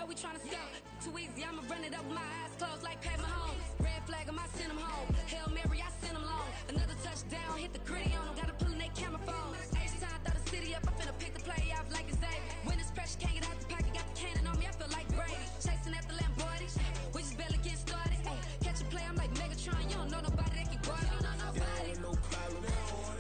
know we tryna score. Too easy, I'ma run it up with my eyes closed like Pat Mahomes. Red flag, I send him home. Hail Mary, I send him long. Another touchdown, hit the gritty on him. Gotta pull in that camera phone. H-time, throw the city up. I finna pick the play off like it's David. When it's pressure, can't get out the pocket. Got the cannon on me, I feel like Brady. Chasing at the Lamborghini. We just barely getting started. Catch a play, I'm like Megatron. You don't know nobody that can guard it. You don't know nobody. They don't want no problems.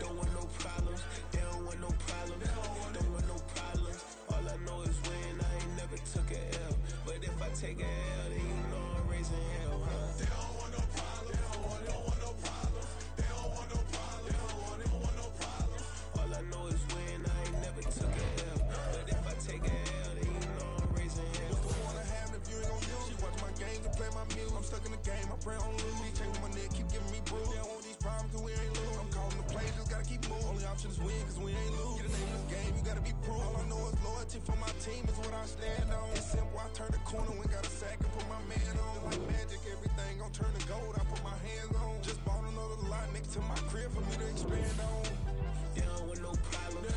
Don't want no problems. They don't want no problems. Don't want no problems. All I know is win. I ain't never took a L. But if I take a L, then you know I'm raising hell, huh? They don't want no problems. They don't want no problems. They don't want no problems. They don't want no problems. All I know is win. I ain't never took a L. But if I take a L, then you know I'm raising hell. What's the one I have if you ain't gon' use? She watch my game and play my music. I'm stuck in the game. I pray on lose. He changing my neck, keep giving me bruise. They don't want these problems cause we ain't lose. I'm calling the plays, just gotta keep moving. Only option is win cause we ain't lose. Get a name in this game, you gotta be proved. All I know is loyalty for my team is what I stand on. It's simple, I turn the corner, we got a sack and put my man on. Like magic, everything gon' turn to gold, I put my hands on. Just bought another lot next to my crib for me to expand on. They don't want no problems.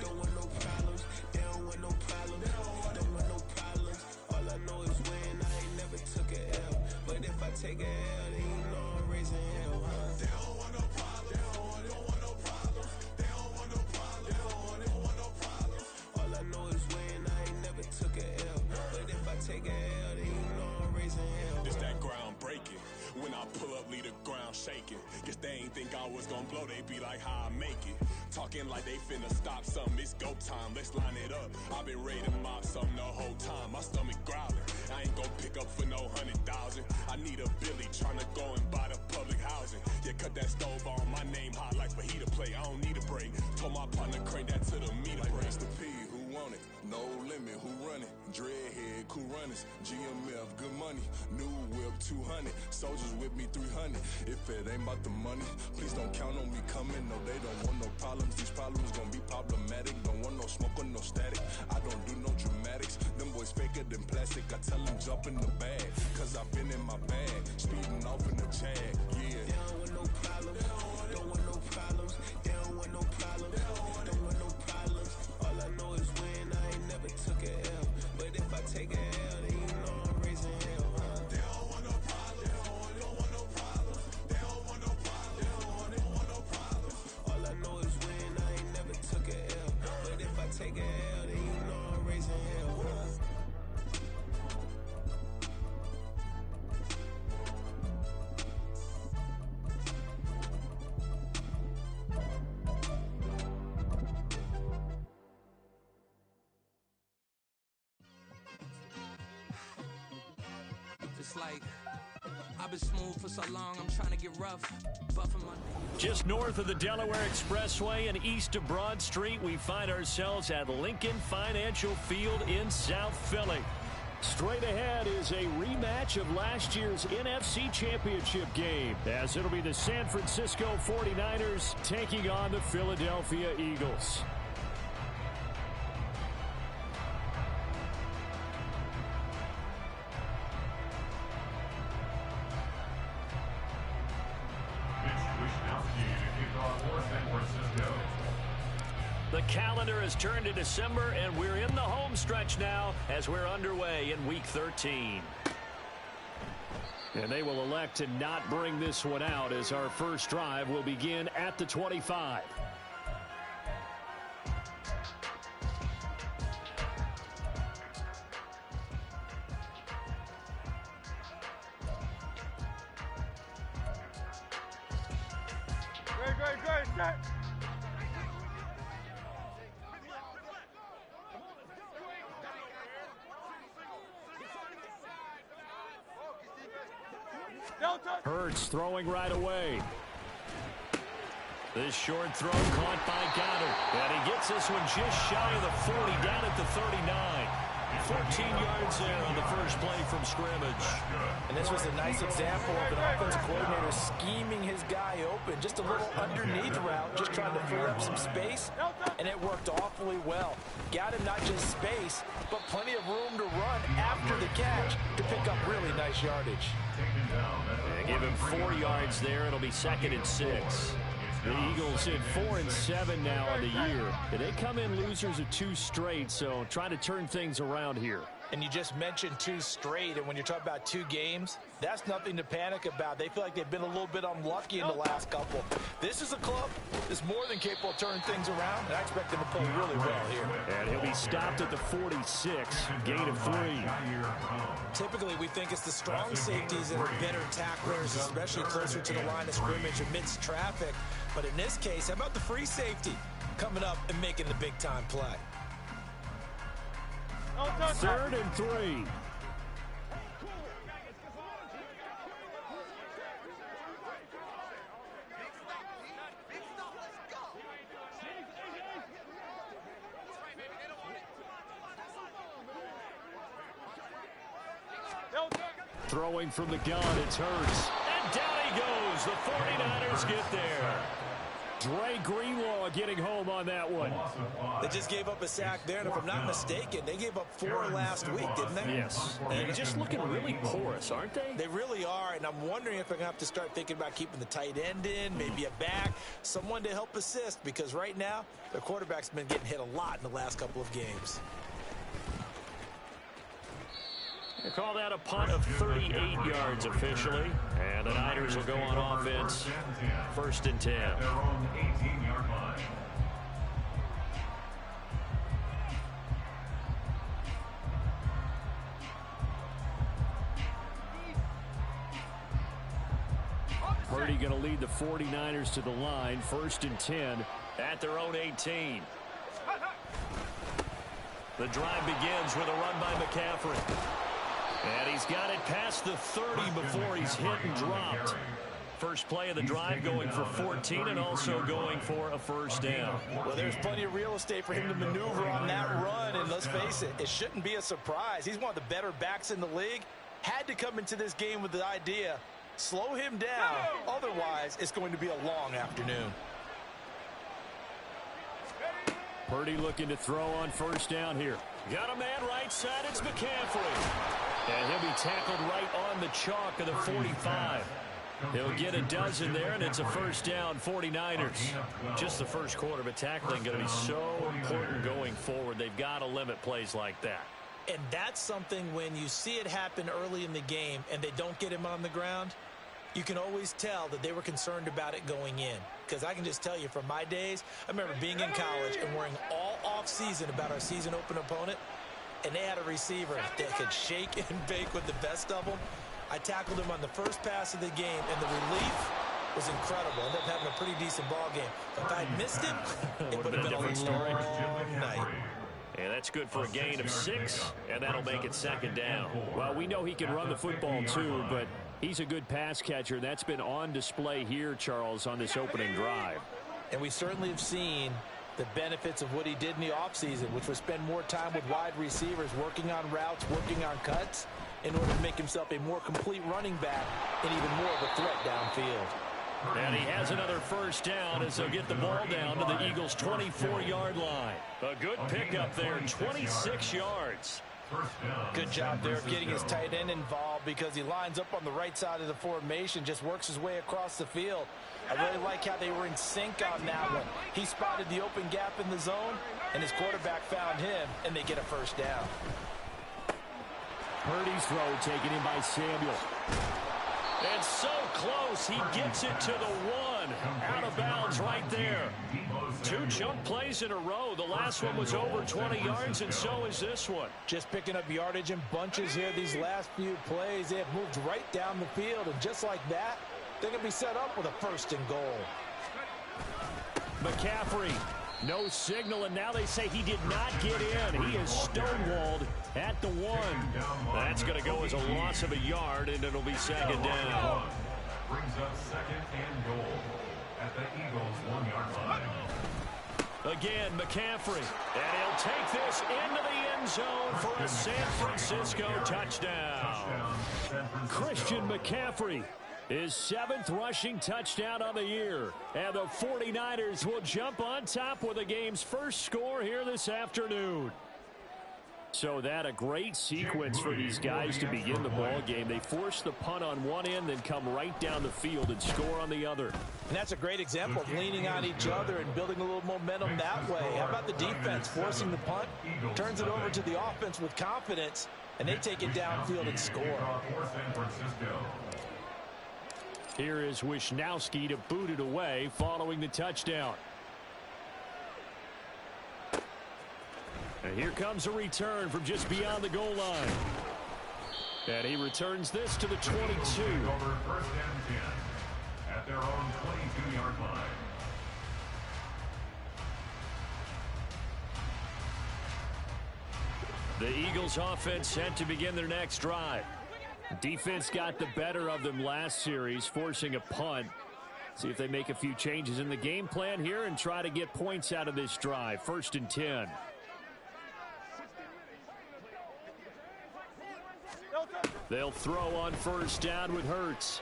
Don't want no problems. They don't want no problems. Don't want no problems. All I know is win. I ain't never took a L. But if I take a L, then you know I'm raising hell, huh? They don't want no problems. They don't want no problems. They don't want no problems. They don't want no problems. All I know is win. I ain't never took a L. But if I take a L, then you know I'm raising hell. It's that ground breaking. When I pull up, leave the ground shaking. Guess they ain't think I was gonna blow, they be like, how I make it. Talking like they finna stop something, it's go time, let's line it up. I've been ready to mob something the whole time, my stomach growling. I ain't gon' pick up for no 100,000. I need a Billy, tryna go and buy the public housing. Yeah, cut that stove on, my name hot like fajita play, I don't need a break. Told my partner, crank that to the meter like break. Mr. P, who want it? No limit, who run it? Dreadhead, cool runners, GMF, good money. New whip, 200, soldiers with me, 300. If it ain't about the money, please don't count on me coming. No, they don't want no problems. These problems gon' be problematic. Don't want no smoke or no static. I don't do no dramatics. Them boys faker than plastic. I tell them jump in the bag, cause I've been in my bag, speeding off in the Jag, yeah. They don't want no problems. Don't want no problems. They don't want no problems. Don't want no problems. All I know is win. I ain't never took a L. But if I take a L, then you know I'm raising hell, huh? They don't want no problems. They don't want no problems. They don't want no problems. They don't want no problems. All I know is win. I ain't never took a L. But if I take a L, then you know I'm raising hell, huh? It's like I've been smooth for so long, I'm trying to get rough. Buffing my Just north of the Delaware Expressway and east of Broad Street, we find ourselves at Lincoln Financial Field in South Philly. Straight ahead is a rematch of last year's NFC Championship game, as it'll be the San Francisco 49ers taking on the Philadelphia Eagles. The calendar has turned to December, and we're in the home stretch now as we're underway in Week 13. And they will elect to not bring this one out as our first drive will begin at the 25. Great. Hurts throwing right away. This short throw caught by Goddard. And he gets this one just shy of the 40, down at the 39. 14 yards there on the first play from scrimmage. And this was a nice example of an offensive coordinator scheming his guy open. Just a little underneath route, just trying to free up some space, and it worked awfully well. Got him not just space, but plenty of room to run after the catch to pick up really nice yardage. And give him 4 yards there. It'll be 2nd and 6. The Eagles hit 4-7 now on the year. And they come in losers of 2 straight, so try to turn things around here. And you just mentioned 2 straight, and when you're talking about 2 games, that's nothing to panic about. They feel like they've been a little bit unlucky in the last couple. This is a club that's more than capable of turning things around, and I expect them to play really well here. And he'll be stopped at the 46, gain of 3. Typically, we think it's the strong safeties that are better tacklers, especially closer to the line of scrimmage amidst traffic. But in this case, how about the free safety coming up and making the big-time play? 3rd and 3. Throwing from the gun, it's Hurts. And down he goes. The 49ers get there. Dre Greenlaw getting home on that one. They just gave up a sack there, and if I'm not mistaken, they gave up 4 last week, didn't they? Yes. And they're just looking really porous, aren't they? They really are, and I'm wondering if they're going to have to start thinking about keeping the tight end in, maybe a back, someone to help assist, because right now, their quarterback's been getting hit a lot in the last couple of games. They call that a punt of 38 yards officially. And the Niners will go on offense. 1st and 10. Purdy going to lead the 49ers to the line. 1st and 10 at their own 18. The drive begins with a run by McCaffrey. And he's got it past the 30 before he's hit and dropped. First play of the drive going for 14 and also going for a 1st down. Well, there's plenty of real estate for him to maneuver on that run, and let's face it, it shouldn't be a surprise. He's one of the better backs in the league. Had to come into this game with the idea, slow him down, otherwise it's going to be a long afternoon. Purdy looking to throw on 1st down here. Got a man right side, it's McCaffrey. And he'll be tackled right on the chalk of the 45. He'll get a dozen there, and it's a 1st down, 49ers. Just the first quarter, but tackling going to be so important going forward. They've got to limit plays like that. And that's something when you see it happen early in the game and they don't get him on the ground, you can always tell that they were concerned about it going in. Because I can just tell you from my days, I remember being in college and worrying all off-season about our season open opponent, and they had a receiver that could shake and bake with the best of them. I tackled him on the first pass of the game, and the relief was incredible. I ended up having a pretty decent ball game. But if I had missed him, it would have been a different story. Night. And that's good for a gain of 6, and that'll make it 2nd down. Well, we know he can run the football too, but he's a good pass catcher. That's been on display here, Charles, on this opening drive. And we certainly have seen the benefits of what he did in the offseason, which was spend more time with wide receivers, working on routes, working on cuts, in order to make himself a more complete running back and even more of a threat downfield. And he has another 1st down as they'll get the ball down to the Eagles' 24-yard line. A good pickup there, 26 yards. Good job there of getting his tight end involved because he lines up on the right side of the formation, just works his way across the field. I really like how they were in sync on that one. He spotted the open gap in the zone, and his quarterback found him, and they get a 1st down. Purdy's throw taken in by Samuel. And so close, he gets it to the 1. Out of bounds right there. 2 jump plays in a row. The last one was over 20 yards, and so is this one. Just picking up yardage in bunches here these last few plays. They have moved right down the field, and just like that, they're going to be set up with a 1st and goal. McCaffrey, no signal, and now they say he did not get in. He is stonewalled at the 1. That's going to go as a loss of a yard, and it'll be 2nd down. Brings up 2nd and goal at the Eagles' 1-yard line. Again, McCaffrey, and he'll take this into the end zone for a San Francisco touchdown. Christian McCaffrey, his 7th rushing touchdown on the year. And the 49ers will jump on top with the game's first score here this afternoon. So that a great sequence for these guys to begin the ball game. They force the punt on one end, then come right down the field and score on the other. And that's a great example of leaning on each other and building a little momentum that way. How about the defense forcing the punt, turns it over to the offense with confidence, and they take it downfield and score. Here is Wisnowski to boot it away following the touchdown. And here comes a return from just beyond the goal line. And he returns this to the 22. Over 1st and 10 at their own 22-yard line. The Eagles offense set to begin their next drive. Defense got the better of them last series, forcing a punt. See if they make a few changes in the game plan here and try to get points out of this drive. 1st and 10. They'll throw on 1st down with Hurts.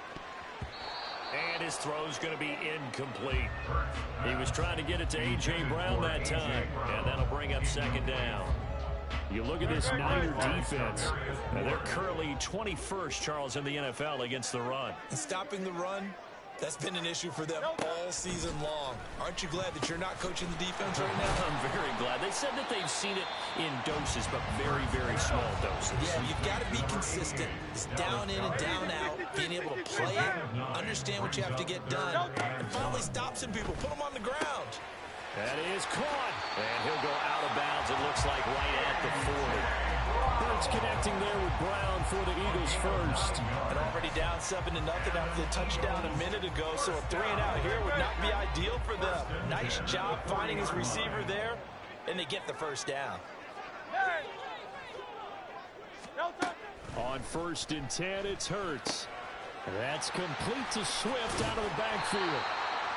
And his throw's going to be incomplete. He was trying to get it to A.J. Brown that time, and that'll bring up 2nd down. You look at this Niner defense, and they're currently 21st, Charles, in the NFL against the run. And stopping the run, that's been an issue for them all season long. Aren't you glad that you're not coaching the defense right now? I'm very glad. They said that they've seen it in doses, but very, very small doses. Yeah, you've got to be consistent. It's down in and down out, being able to play it, understand what you have to get done, and finally stop some people, put them on the ground. That is caught, and he'll go out of bounds, it looks like, right at the 40. Hurts connecting there with Brown for the Eagles first. And already down 7-0 after the touchdown a minute ago, so a 3-and-out here would not be ideal for them. Nice job finding his receiver there, and they get the 1st down. On 1st and 10, it's Hurts. That's complete to Swift out of the backfield.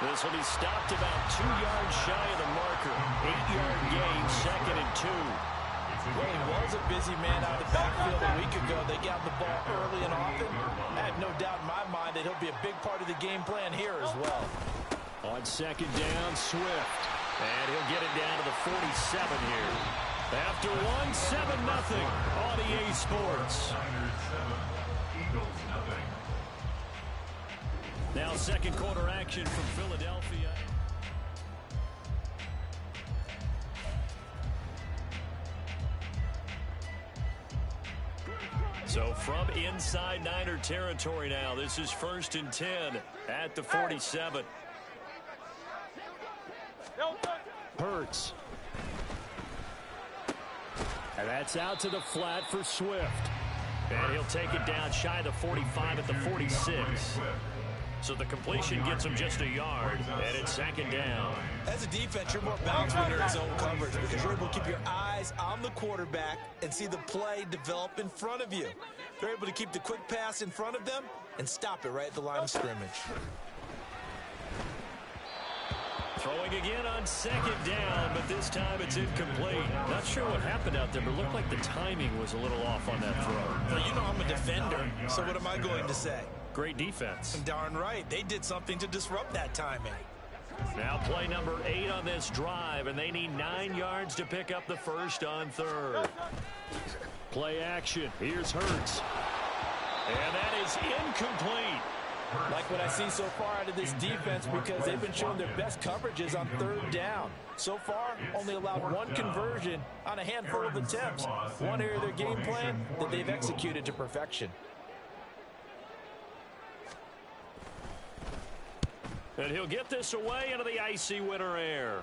This will be stopped about 2 yards shy of the marker. 8-yard gain, 2nd and 2. Well, he was a busy man out of the backfield a week ago. They got the ball early and often. I have no doubt in my mind that he'll be a big part of the game plan here as well. On 2nd down, Swift. And he'll get it down to the 47 here. After 7-0 on EA Sports. Now 2nd quarter action from Philadelphia. So from inside Niner territory now, this is 1st and 10 at the 47. Hurts. And that's out to the flat for Swift. And he'll take it down shy of the 45 at the 46. So the completion gets him just a yard, and it's 2nd down. As a defense, you're more balanced when you're in zone coverage because you're able to keep your eyes on the quarterback and see the play develop in front of you. They're able to keep the quick pass in front of them and stop it right at the line of scrimmage. Throwing again on 2nd down, but this time it's incomplete. Not sure what happened out there, but it looked like the timing was a little off on that throw. Well, you know I'm a defender, so what am I going to say? Great defense. Darn right. They did something to disrupt that timing. Now play number 8 on this drive, and they need 9 yards to pick up the 1st on 3rd. Play action. Here's Hurts. And that is incomplete. Like what I see so far out of this defense because they've been showing their best coverages on 3rd down. So far, only allowed 1 conversion on a handful of attempts. One area of their game plan that they've executed to perfection. And he'll get this away into the icy winter air.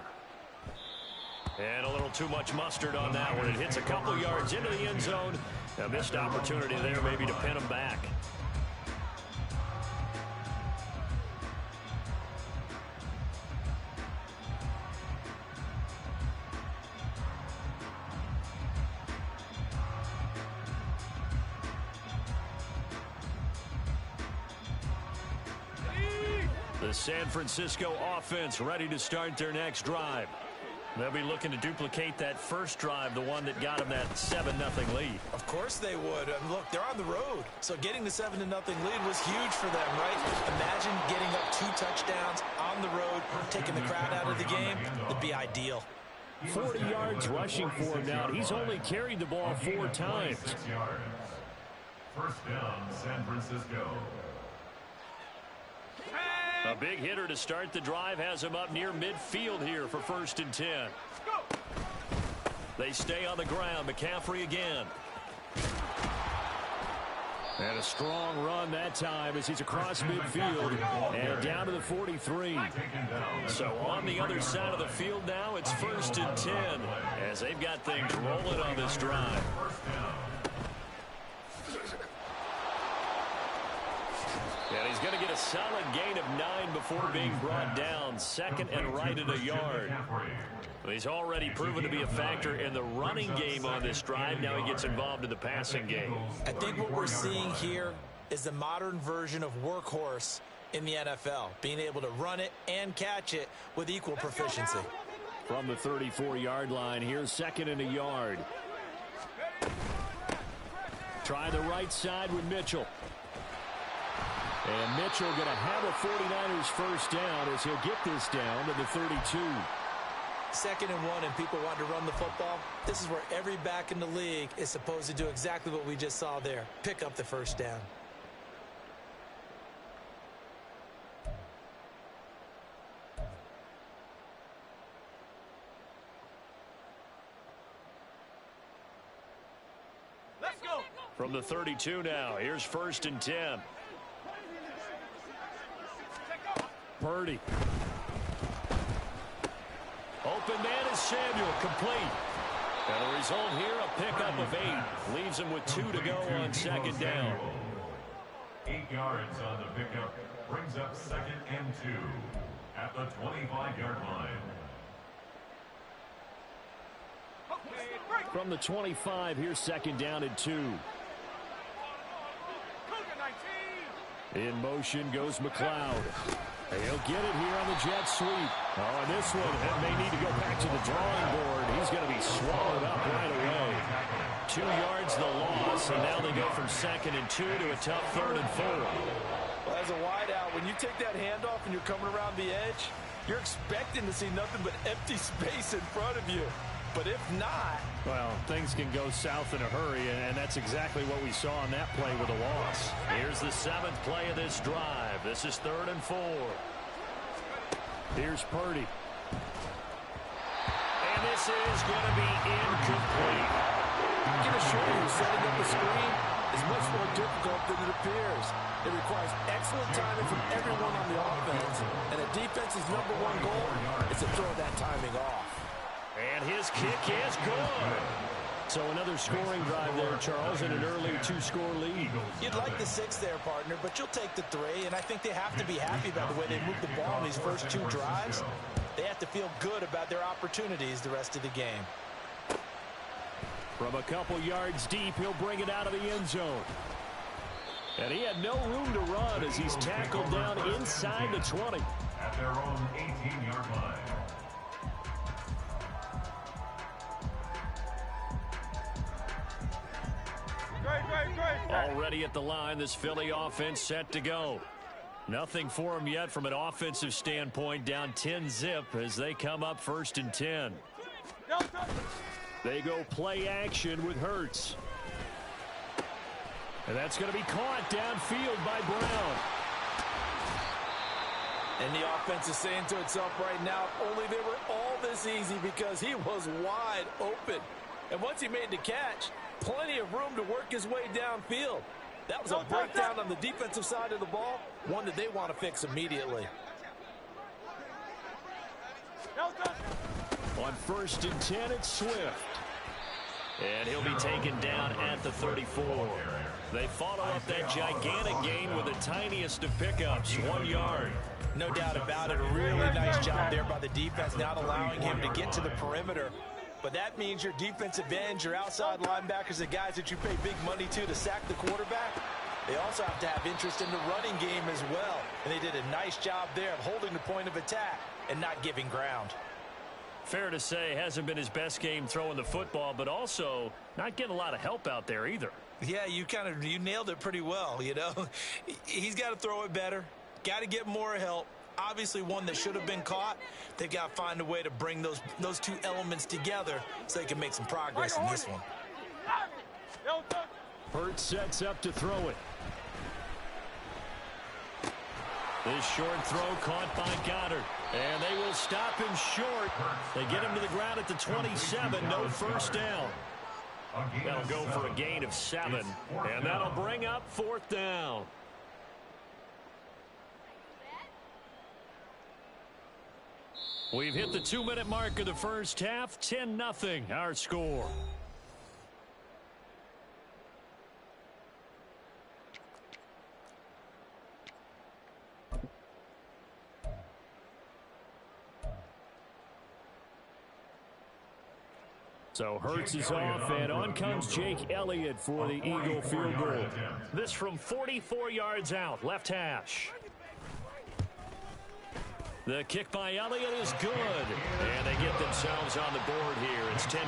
And a little too much mustard on that one. It hits a couple yards into the end zone. A missed opportunity there maybe to pin him back. The San Francisco offense ready to start their next drive. They'll be looking to duplicate that first drive, the one that got them that 7-0 lead. Of course they would. Look, they're on the road. So getting the 7-0 lead was huge for them, right? Imagine getting up 2 touchdowns on the road, taking the crowd out of the game. It'd be ideal. 40 yards rushing for him now. He's only carried the ball 4 times. 6 yards. 1st down, San Francisco. A big hitter to start the drive has him up near midfield here for 1st and 10. They stay on the ground. McCaffrey again. And a strong run that time as he's across midfield and down to the 43. So on the other side of the field now, it's 1st and 10 as they've got things rolling on this drive. And he's going to get a solid gain of 9 before being brought down. 2nd and right at a yard. He's already proven to be a factor in the running game on this drive. Now he gets involved in the passing game. I think what we're seeing here is the modern version of workhorse in the NFL, being able to run it and catch it with equal proficiency. From the 34-yard line, here's 2nd and a yard. Try the right side with Mitchell. And Mitchell going to have a 49ers first down as he'll get this down to the 32. 2nd and 1 and people want to run the football. This is where every back in the league is supposed to do exactly what we just saw there. Pick up the first down. Let's go. From the 32 now, here's 1st and 10. Purdy. Open man is Samuel, complete. And the result here, a pickup of 8. Leaves him with 2 to go on 2nd down. 8 yards on the pickup. Brings up 2nd and 2 at the 25-yard line. From the 25, here's 2nd down and 2. In motion goes McLeod. He'll get it here on the jet sweep. Oh, and this one may need to go back to the drawing board. He's going to be swallowed up right away. 2 yards the loss, and now they go from 2nd and 2 to a tough 3rd and 4. Well, as a wideout, when you take that handoff and you're coming around the edge, you're expecting to see nothing but empty space in front of you. But if not... Well, things can go south in a hurry, and that's exactly what we saw on that play with a loss. Here's the 7th play of this drive. This is 3rd and 4. Here's Purdy. And this is going to be incomplete. I can assure you, setting up a screen is much more difficult than it appears. It requires excellent timing from everyone on the offense, and a defense's #1 goal is to throw that timing off. And his kick is good. So another scoring drive there, Charles, and an early 2-score lead. You'd like the 6 there, partner, but you'll take the 3, and I think they have to be happy about the way they moved the ball in these first 2 drives. They have to feel good about their opportunities the rest of the game. From a couple yards deep, he'll bring it out of the end zone. And he had no room to run as he's tackled down inside the 20. At their own 18-yard line. Already at the line, this Philly offense set to go. Nothing for them yet from an offensive standpoint, down 10-zip as they come up 1st and 10. They go play action with Hurts. And that's going to be caught downfield by Brown. And the offense is saying to itself right now, only they were all this easy because he was wide open. And once he made the catch, plenty of room to work his way downfield. That was a breakdown on the defensive side of the ball, one that they want to fix immediately. On 1st and 10, it's Swift. And he'll be taken down at the 34. They follow up that gigantic gain with the tiniest of pickups, 1 yard. No doubt about it. A really nice job there by the defense, not allowing him to get to the perimeter. But that means your defensive ends, your outside linebackers, the guys that you pay big money to sack the quarterback, they also have to have interest in the running game as well. And they did a nice job there of holding the point of attack and not giving ground. Fair to say, hasn't been his best game throwing the football, but also not getting a lot of help out there either. Yeah, you nailed it pretty well, you know. He's got to throw it better, got to get more help. Obviously one that should have been caught. They've got to find a way to bring those 2 elements together so they can make some progress in this one. Hurts sets up to throw it. This short throw caught by Goddard. And they will stop him short. They get him to the ground at the 27. No first down. That'll go for a gain of 7. And that'll bring up 4th down. We've hit the 2-minute mark of the first half. 10-0 our score. So Hurts is off, and on comes Jake Elliott for the Eagle field goal. This from 44 yards out, left hash. The kick by Elliott is good, and they get themselves on the board here. It's 10-3.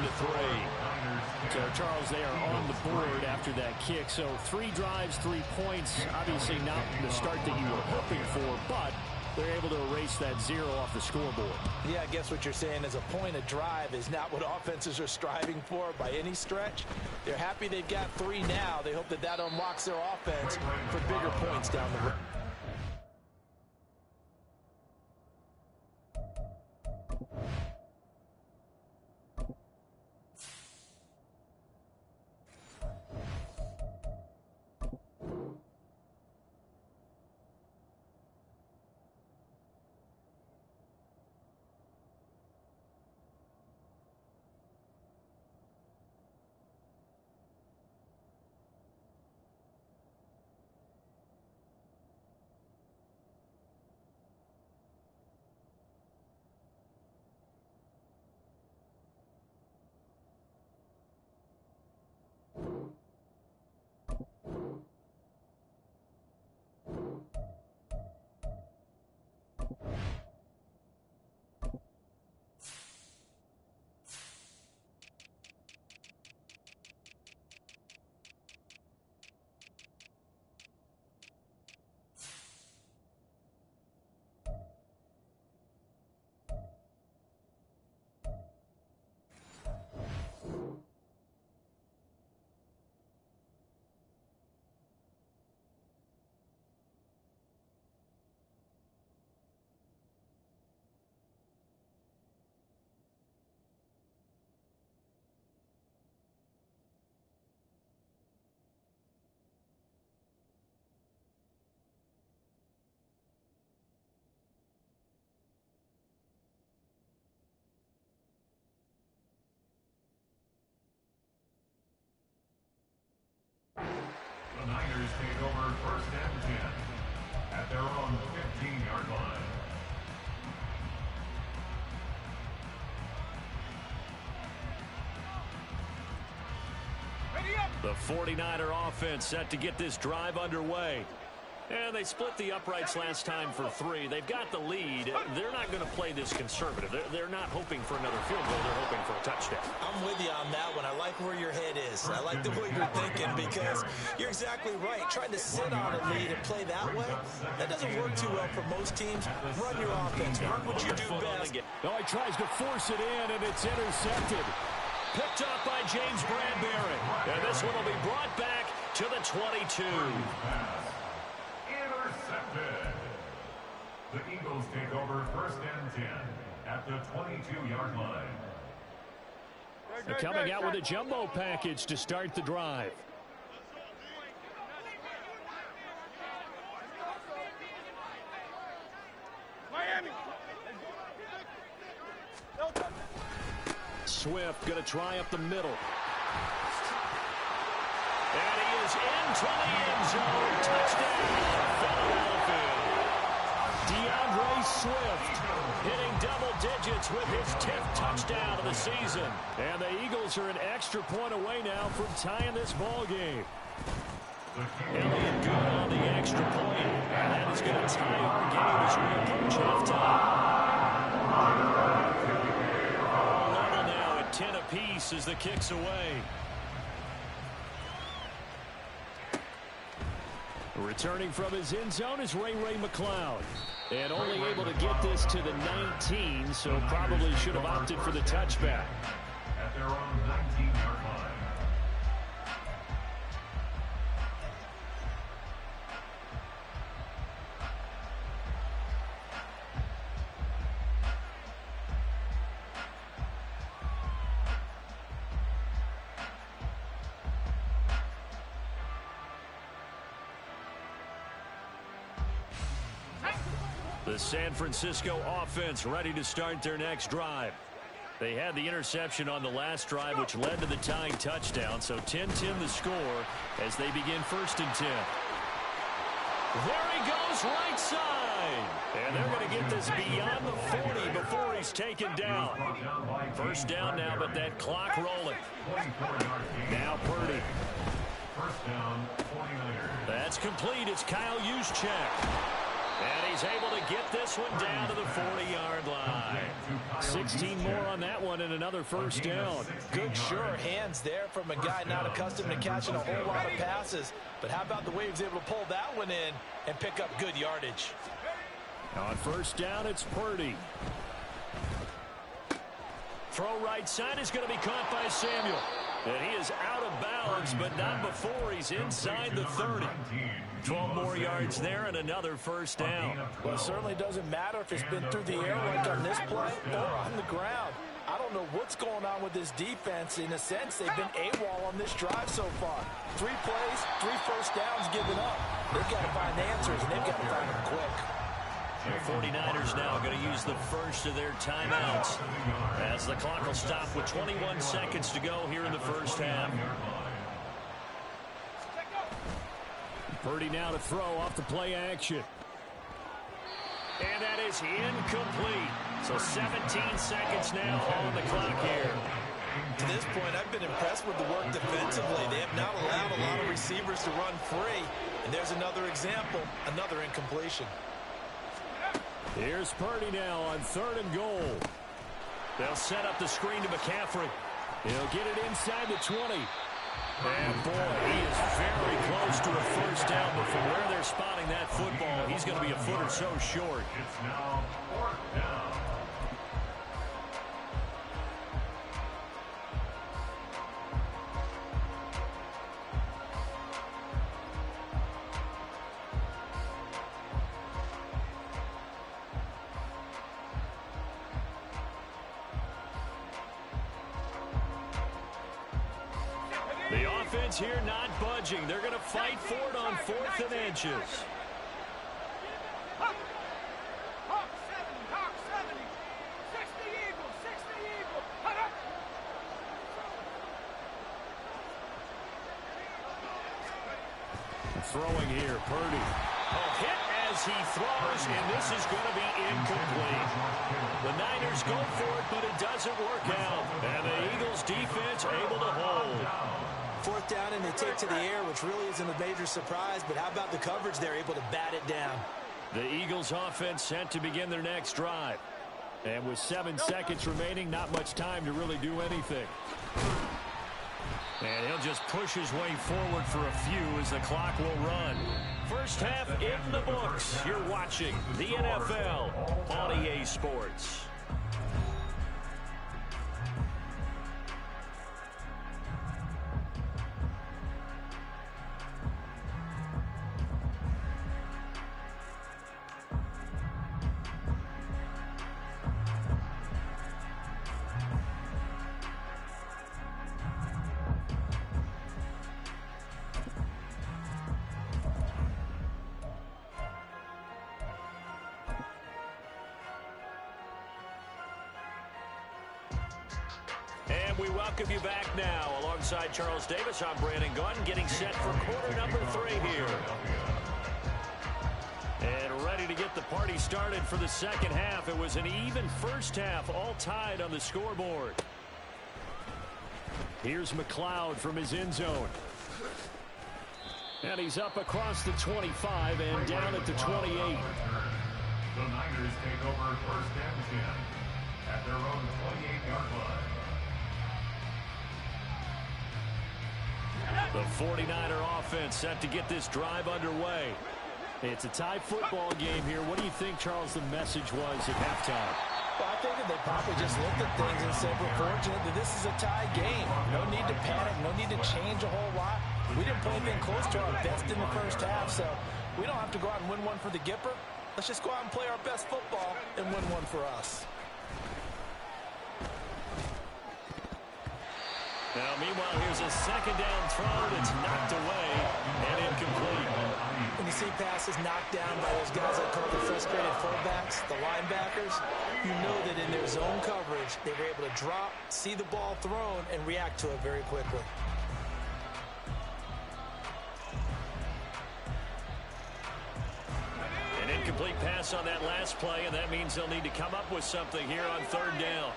So, Charles, they are on the board after that kick. So 3 drives, 3 points. Obviously not the start that you were hoping for, but they're able to erase that 0 off the scoreboard. Yeah, I guess what you're saying is a point a drive is not what offenses are striving for by any stretch. They're happy they've got 3 now. They hope that that unlocks their offense for bigger points down the road. The Niners take over 1st and 10 at their own 15-yard line. The 49er offense set to get this drive underway. And they split the uprights last time for 3. They've got the lead. They're not going to play this conservative. They're not hoping for another field goal. They're hoping for a touchdown. I'm with you on that one. I like where your head is. I like the way you're thinking because you're exactly right. Trying to sit on a lead and play that way, that doesn't work too well for most teams. Run your offense. Run what you do best. Oh, he tries to force it in, and it's intercepted. Picked up by James Bradbury. And this one will be brought back to the 22. Intercepted. The Eagles take over 1st and 10 at the 22-yard line. They're coming out with a jumbo package to start the drive. Miami. Swift going to try up the middle. And he is into the end zone. Touchdown, Philadelphia. DeAndre Swift hitting double digits with his 10th touchdown of the season. And the Eagles are an extra point away now from tying this ball game. Elliott good on the extra point. And that is going to tie our game as we approach halftime. Level now at 10 apiece as the kick's away. Returning from his end zone is Ray McCloud. And only able to get this to the 19, so probably should have opted for the touchback. At their own 19-yard line. The San Francisco offense ready to start their next drive. They had the interception on the last drive, which led to the tying touchdown. So 10-10 the score as they begin 1st and 10. There he goes, right side. And they're going to get this beyond the 40 before he's taken down. 1st down now, but that clock rolling. Now Purdy. 1st down, 49ers. That's complete. It's Kyle Juszczyk. And he's able to get this one down to the 40-yard line. 16 more on that one and another 1st down. Good, sure hands there from a guy not accustomed to catching a whole lot of passes. But how about the way he was able to pull that one in and pick up good yardage? On 1st down, it's Purdy. Throw right side is going to be caught by Samuel. And he is out of bounds, but not before he's inside the 30. 12 more yards there and another 1st down. Well, it certainly doesn't matter if it's been through the air like on this play or on the ground. I don't know what's going on with this defense. In a sense, they've been AWOL on this drive so far. 3 plays, 3 1st downs given up. They've got to find answers, and they've got to find them quick. The 49ers now going to use the first of their timeouts as the clock will stop with 21 seconds to go here in the 1st half. Purdy now to throw off the play action. And that is incomplete. So 17 seconds now on the clock here. To this point, I've been impressed with the work defensively. They have not allowed a lot of receivers to run free. And there's another example, another incompletion. Here's Purdy now on 3rd and goal. They'll set up the screen to McCaffrey. He'll get it inside the 20. And boy, he is very close to a 1st down, but from where they're spotting that football, he's going to be a foot or so short. It's now 4th down. The offense here not budging. They're going to fight for it on 4th and inches. Throwing here, Purdy. Hit as he throws, and this is going to be incomplete. The Niners go for it, but it doesn't work out. And the Eagles defense able to hold. 4th down, and they take to the air, which really isn't a major surprise, but how about the coverage? They're able to bat it down. The Eagles offense set to begin their next drive. And with 7 seconds remaining, not much time to really do anything. And he'll just push his way forward for a few as the clock will run. 1st half in the books. You're watching the NFL on EA Sports. We welcome you back now. Alongside Charles Davis, I'm Brandon Gunn, getting set for quarter number 3 here. And ready to get the party started for the 2nd half. It was an even 1st half, all tied on the scoreboard. Here's McLeod from his end zone. And he's up across the 25 and down at the 28. The Niners take over 1st and 10 at their own 28-yard line. The 49er offense set to get this drive underway. It's a tie football game here. What do you think, Charles, the message was at halftime? Well, I think that they probably just looked at things and said, we're fortunate that this is a tie game. No need to panic, no need to change a whole lot. We didn't play anything close to our best in the 1st half, so we don't have to go out and win one for the Gipper. Let's just go out and play our best football and win one for us. Now, meanwhile, here's a 2nd down throw that's knocked away and incomplete. When you see passes knocked down by those guys I call the frustrated fullbacks, the linebackers, you know that in their zone coverage, they were able to drop, see the ball thrown, and react to it very quickly. An incomplete pass on that last play, and that means they'll need to come up with something here on third down.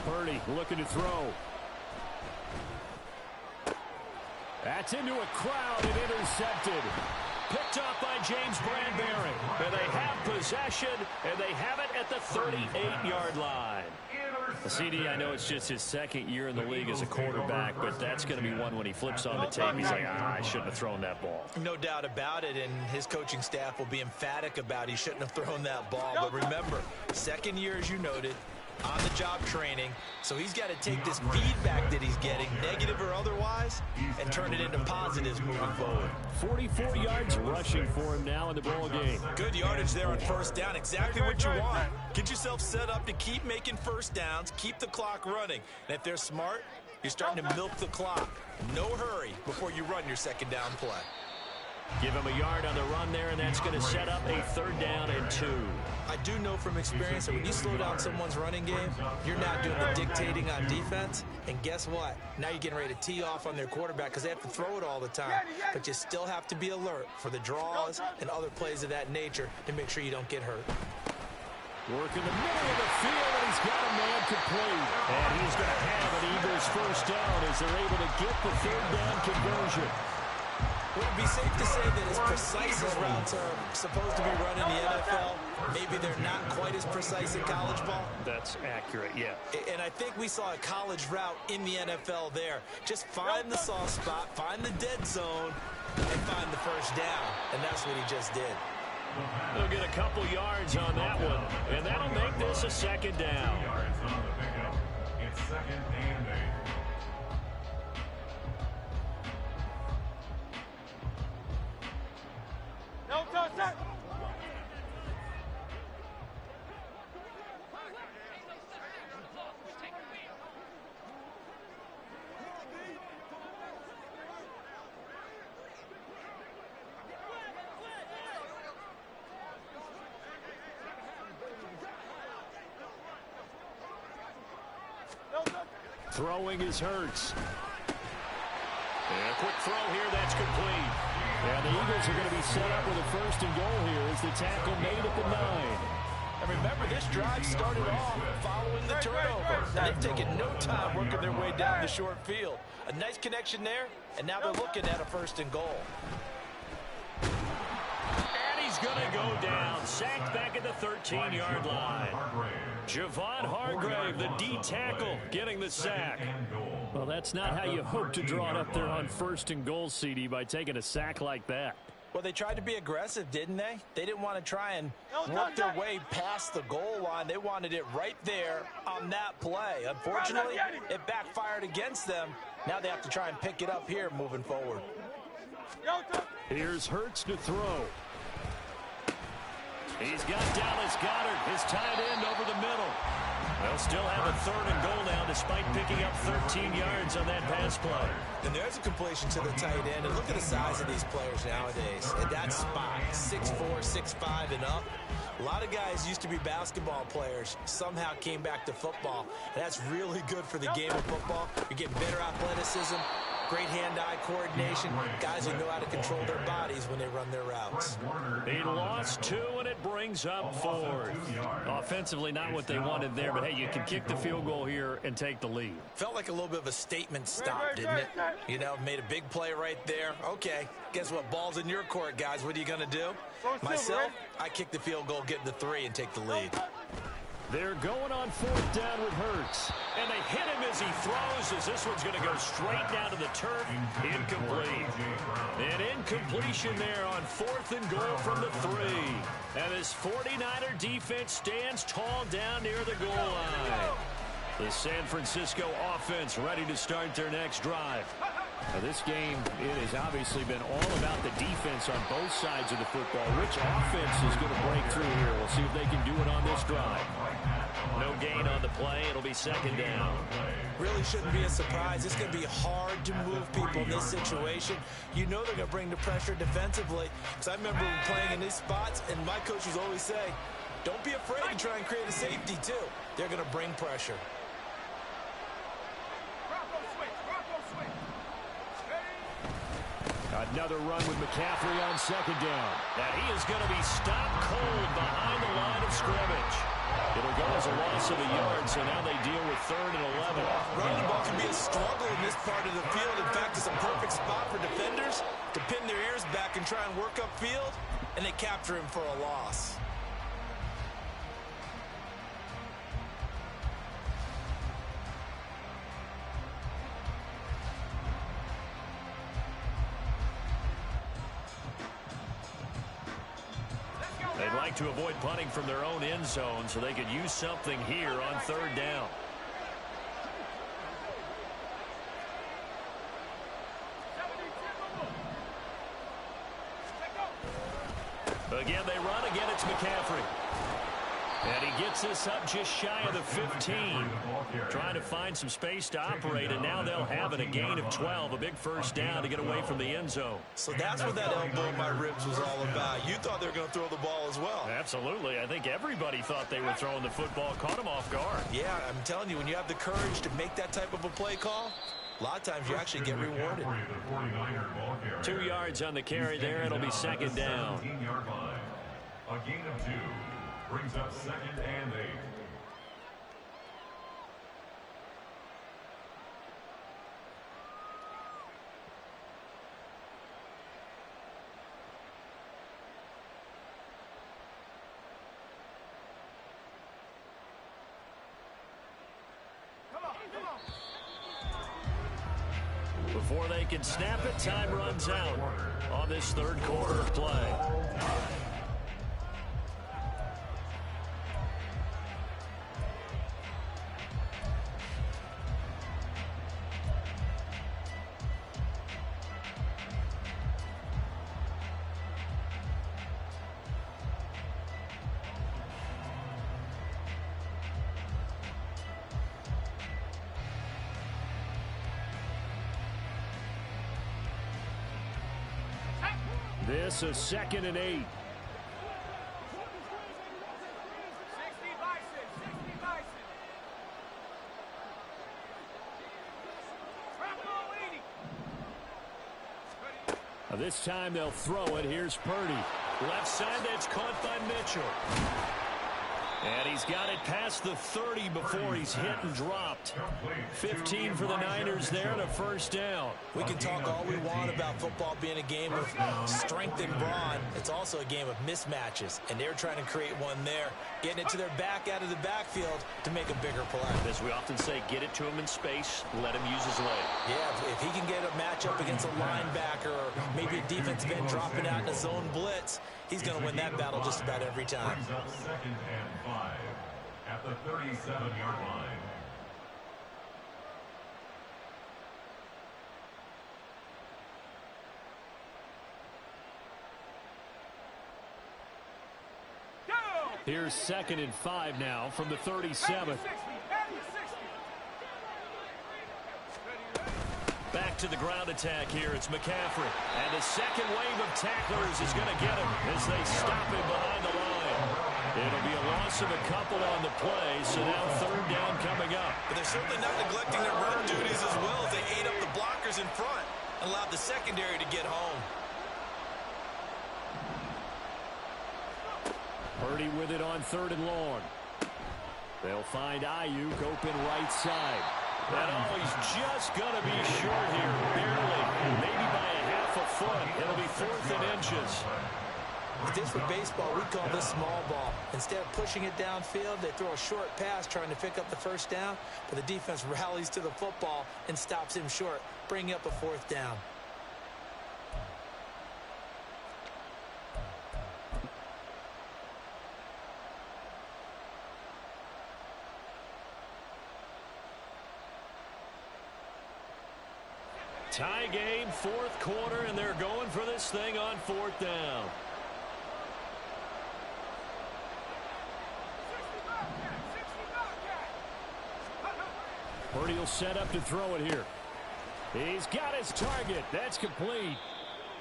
Purdy looking to throw. That's into a crowd and intercepted. Picked off by James Bradbury. And they have possession, and they have it at the 38-yard line. CD, I know it's just his second year in the league as a quarterback, but that's going to be one when he flips on the tape. He's like, I shouldn't have thrown that ball. No doubt about it, and his coaching staff will be emphatic about he shouldn't have thrown that ball. But remember, second year, as you noted, on-the-job training, so he's got to take this feedback that he's getting, negative or otherwise, and turn it into positives moving forward. 44 yards rushing for him now in the ball game. Good yardage there on first down, exactly what you want. Get yourself set up to keep making first downs, keep the clock running. And if they're smart, you're starting to milk the clock. No hurry before you run your second down play. Give him a yard on the run there, and that's going to set up a third down and 2. I do know from experience that when you slow down someone's running game, you're not doing the dictating on defense. And guess what? Now you're getting ready to tee off on their quarterback because they have to throw it all the time. But you still have to be alert for the draws and other plays of that nature to make sure you don't get hurt. Work in the middle of the field, and he's got a man complete. And he's going to have an Eagles first down as they're able to get the third down conversion. Would it be safe to say that as precise as routes are supposed to be run in the NFL, maybe they're not quite as precise in college ball? That's accurate, yeah. And I think we saw a college route in the NFL there. Just find the soft spot, find the dead zone, and find the first down. And that's what he just did. They'll get a couple yards on that one, and that'll make this a second down. It's second and 8. Throwing is Hurts. And a quick throw here, that's complete. And the Eagles are going to be set up with a first and goal here as the tackle made at the 9. And remember, this drive started off following the turnover. And they've taken no time working their way down the short field. A nice connection there, and now they're looking at a first and goal. And he's going to go down. Sacked back at the 13-yard line. Javon Hargrave, the D tackle, getting the sack. Well, that's not how you hope to draw it up there on first and goal, CD, by taking a sack like that. Well, they tried to be aggressive, didn't they? They didn't want to try and work their way past the goal line. They wanted it right there on that play. Unfortunately, it backfired against them. Now they have to try and pick it up here moving forward. Here's Hurts to throw. He's got Dallas Goedert, his tight end, over the middle. They'll still have a third and goal now despite picking up 13 yards on that pass play. And there's a completion to the tight end. And look at the size of these players nowadays. At that spot, 6'4", 6'5", and up. A lot of guys used to be basketball players, somehow came back to football. And that's really good for the game of football. You're getting better athleticism, great hand-eye coordination, guys who know how to control their bodies when they run their routes. They lost 2, and it brings up 4. Offensively, not what they wanted there, but hey, you can kick the field goal here and take the lead. Felt like a little bit of a statement stop, didn't it? You know, made a big play right there. Okay, guess what? Ball's in your court, guys. What are you going to do? Myself, I kick the field goal, get the 3, and take the lead. They're going on fourth down with Hurts. And they hit him as he throws, as this one's going to go straight down to the turf. Incomplete. An incompletion there on fourth and goal from the 3. And this 49er defense stands tall down near the goal line. The San Francisco offense ready to start their next drive. Now this game, it has obviously been all about the defense on both sides of the football. Which offense is going to break through here? We'll see if they can do it on this drive. No gain on the play. It'll be second down. Really shouldn't be a surprise. It's going to be hard to move people in this situation. You know they're going to bring the pressure defensively. Because I remember playing in these spots, and my coaches always say, don't be afraid to try and create a safety, too. They're going to bring pressure. Another run with McCaffrey on second down. And he is going to be stopped cold behind the line of scrimmage. It'll go as a loss of a yard, so now they deal with 3rd and 11. Running the ball can be a struggle in this part of the field. In fact, it's a perfect spot for defenders to pin their ears back and try and work upfield, and they capture him for a loss. They'd like to avoid punting from their own end zone so they could use something here on 3rd down. Again, they run. Again, it's McCaffrey. And he gets this up just shy of the 15. Trying to find some space to operate, and now they'll have it, a gain of 12. A big first down to get away from the end zone. So that's what that elbow in my ribs was all about. You thought they were going to throw the ball as well. Absolutely. I think everybody thought they were throwing the football. Caught him off guard. Yeah, I'm telling you, when you have the courage to make that type of a play call, a lot of times you actually get rewarded. 2 yards on the carry there. It'll be second down. A gain of 2 brings up 2nd and 8. Before they can snap it, time runs out on this 3rd quarter of play. This is 2nd and 8. This time they'll throw it. Here's Purdy. Left side, that's caught by Mitchell. And he's got it past the 30 before he's hit and dropped. 15 for the Niners there and a first down. We can talk all we want about football being a game of strength and brawn. It's also a game of mismatches, and they're trying to create one there, getting it to their back out of the backfield to make a bigger play. As we often say, get it to him in space, let him use his leg. Yeah, if he can get a matchup against a linebacker or maybe a defensive end dropping out in a zone blitz, he's going to win that battle just about every time. Brings up 2nd and 5 at the 37-yard line. Here's 2nd and 5 now from the 37. Back to the ground attack here. It's McCaffrey. And the second wave of tacklers is going to get him as they stop him behind the line. It'll be a loss of a couple on the play, so now 3rd down coming up. But they're certainly not neglecting their run duties as well as they ate up the blockers in front and allowed the secondary to get home. Purdy with it on 3rd and long. They'll find Ayuk open right side. And he's just going to be short here, barely, maybe by a half a foot. It'll be 4th and inches. If this were baseball, we'd call this small ball. Instead of pushing it downfield, they throw a short pass trying to pick up the first down, but the defense rallies to the football and stops him short, bringing up a 4th down. Tie game, 4th quarter, and they're going for this thing on 4th down. Purdy will set up to throw it here. He's got his target. That's complete.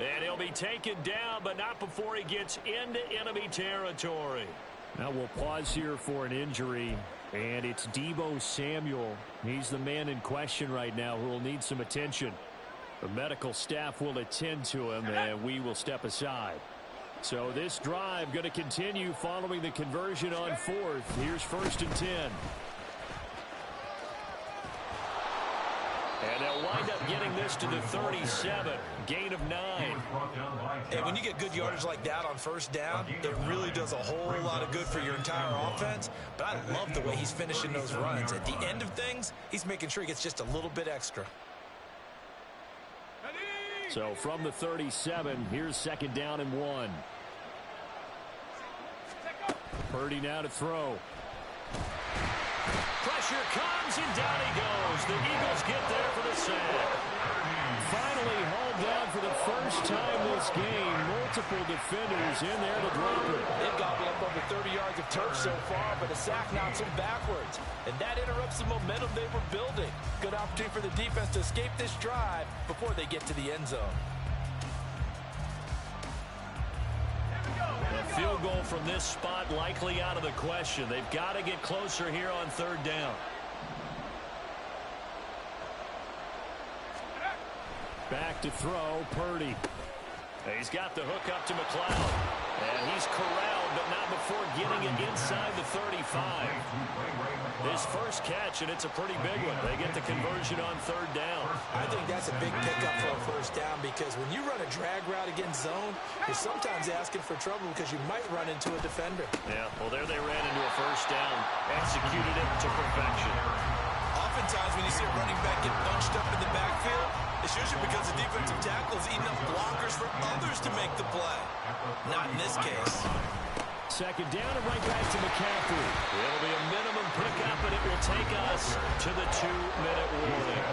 And he'll be taken down, but not before he gets into enemy territory. Now we'll pause here for an injury, and it's Deebo Samuel. He's the man in question right now who will need some attention. The medical staff will attend to him, and we will step aside. So this drive going to continue following the conversion on 4th. Here's 1st and 10. And they'll wind up getting this to the 37. Gain of 9. And when you get good yardage like that on 1st down, it really does a whole lot of good for your entire offense. But I love the way he's finishing those runs. At the end of things, he's making sure he gets just a little bit extra. So from the 37, here's 2nd down and 1. Purdy now to throw. Pressure comes, and down he goes. The Eagles get there for the sack. Finally hauled down for the first time this game. Multiple defenders in there to drop it. They've gobbled up over 30 yards of turf so far, but a sack knocks them backwards. And that interrupts the momentum they were building. Good opportunity for the defense to escape this drive before they get to the end zone. A field goal from this spot likely out of the question. They've got to get closer here on 3rd down. Back to throw, Purdy. He's got the hook up to McLeod. And he's corralled, but not before getting it inside the 35. His first catch, and it's a pretty big one. They get the conversion on 3rd down. I think that's a big pickup for a 1st down, because when you run a drag route against zone, you're sometimes asking for trouble because you might run into a defender. Yeah, well, there they ran into a 1st down. Executed it to perfection. Oftentimes when you see a running back get bunched up in the backfield, it's usually because the defensive tackle is eating up blockers for others to make the play. Not in this case. 2nd down and right back to McCaffrey. It'll be a minimum pickup, and it will take us to the 2-minute warning.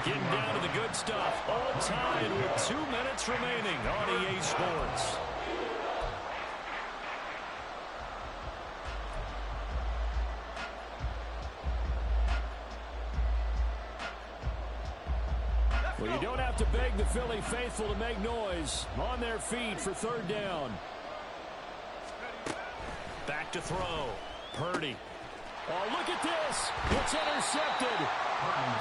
Getting down to the good stuff. All tied with 2 minutes remaining on EA Sports. Well, you don't have to beg the Philly faithful to make noise. On their feet for 3rd down. Back to throw. Purdy. Oh, look at this. It's intercepted.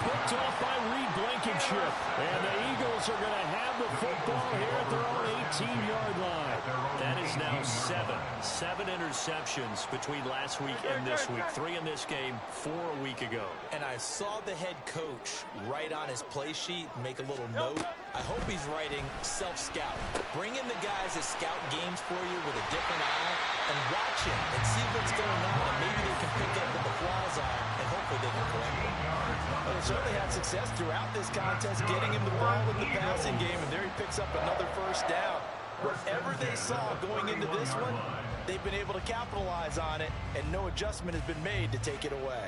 Picked off by Reed Blankenship. And the Eagles are going to have the football here at their own 18-yard line. That is now 7 interceptions between last week and this week. 3 in this game, 4 a week ago. And I saw the head coach write on his play sheet, make a little note. I hope he's writing self-scout. Bring in the guys that scout games for you with a different eye and watch him and see what's going on, and maybe they can pick up what the flaws are, and hopefully they can correct them. Well, they certainly had success throughout this contest, getting him the ball in the passing game, and there he picks up another 1st down. Whatever they saw going into this one, they've been able to capitalize on it, and no adjustment has been made to take it away.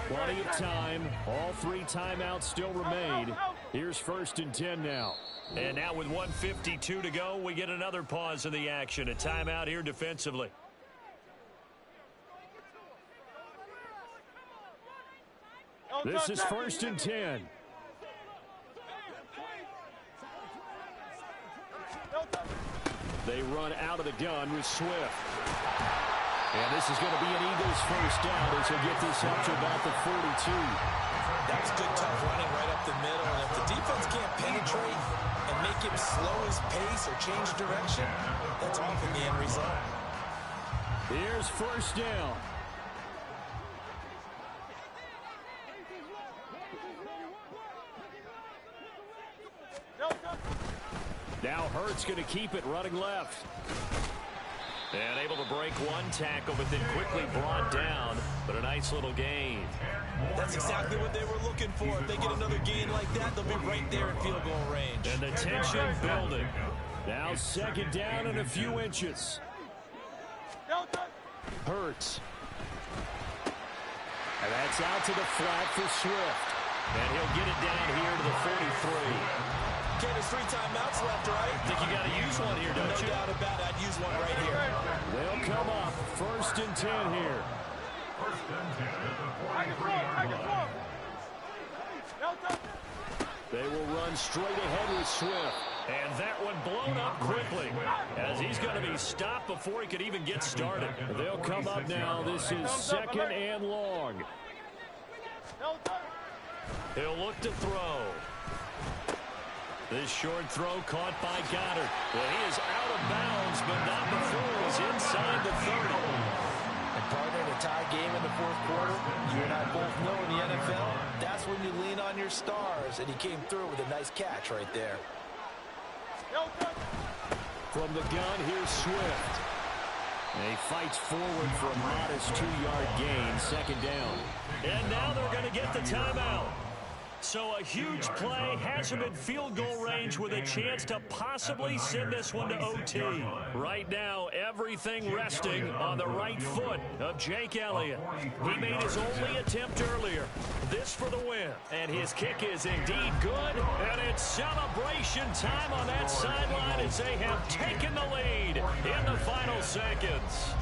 Plenty of time. All 3 timeouts still remain. Here's 1st and 10 now. And now with 1:52 to go, we get another pause in the action. A timeout here defensively. This is 1st and 10. They run out of the gun with Swift. And this is going to be an Eagles 1st down as they get this up to about the 42. That's good, tough running right up the middle. And if the defense can't penetrate and make him slow his pace or change direction, that's often the end result. Here's 1st down. Now Hurts going to keep it running left. And able to break one tackle, but then quickly brought down. But a nice little gain. That's exactly what they were looking for. If they get another gain like that, they'll be right there in field goal range. And the tension building. Now 2nd down and a few inches. Hurts. And that's out to the flat for Swift. And he'll get it down here to the 43. Okay, there's 3 timeouts left, right? I think you got to use one here, don't you? No doubt about it. I'd use one right here. They'll come up 1st and 10 here. 1st and 10 at the 43. They will run straight ahead with Swift. And that one blown up quickly as he's going to be stopped before he could even get started. They'll come up now. This is 2nd and long. He'll look to throw. This short throw caught by Goddard. Well, he is out of bounds, but not before he's inside the 30. And partner, in a tie game in the fourth quarter, you and I both know in the NFL, that's when you lean on your stars, and he came through with a nice catch right there. From the gun, here's Swift. And he fights forward for a modest 2-yard gain, 2nd down. And now they're going to get the timeout. So a huge play has him in field goal range with a chance to possibly send this one to OT. Right now, everything resting on the right foot of Jake Elliott. He made his only attempt earlier. This for the win. And his kick is indeed good. And it's celebration time on that sideline as they have taken the lead in the final seconds.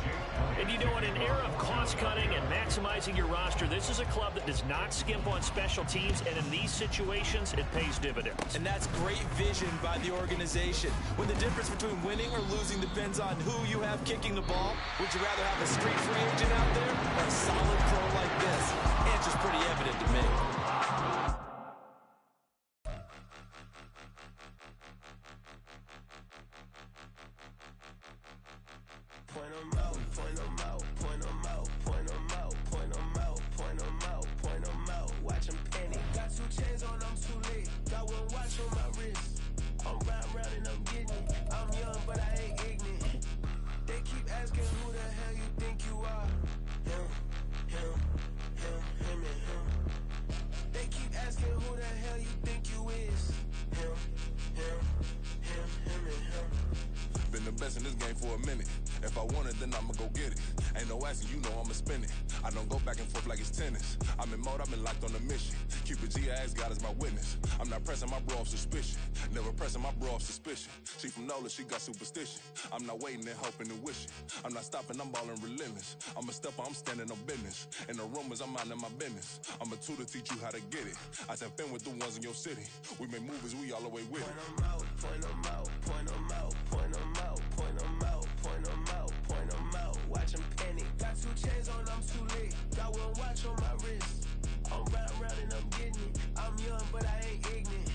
And you know, in an era of cost-cutting and maximizing your roster, this is a club that does not skimp on special teams, and in these situations, it pays dividends. And that's great vision by the organization. When the difference between winning or losing depends on who you have kicking the ball, would you rather have a street free agent out there or a solid pro like this? The answer's pretty evident to me. Point 'em out, point 'em out, point 'em out, point 'em out, point 'em out, point 'em out, point 'em out. Watch 'em panic. Got 2 chains on, I'm too late. Got 1 watch on my wrist. I'm round and I'm getting it. I'm young, but I ain't ignorant. They keep asking who the hell you think you are. Him, him, him, him, and him. They keep asking who the hell you think you is. Him, him, him, him, and him. Been the best in this game for a minute. If I want it, then I'ma go get it. Ain't no asking, you know I'ma spin it. I don't go back and forth like it's tennis. I'm in mode, I've been locked on a mission. Cupid G, I ask God as my witness. I'm not pressing my bro off suspicion. Never pressing my bro off suspicion. She from Nola, she got superstition. I'm not waiting and hoping and wishing. I'm not stopping, I'm balling relentless. I'm a stepper, I'm standing on business. In the rumors, I'm minding my business. I'm a tutor, teach you how to get it. I said, been with the ones in your city. We make movies, we all the way with it. Point 'em out, point 'em out, point 'em out, point 'em out, point 'em out, point 'em out, point 'em out. Watch 'em panic. Got 2 chains on, I'm too late. Got 1 watch on my wrist. I'm round and I'm getting it. I'm young, but I ain't ignorant.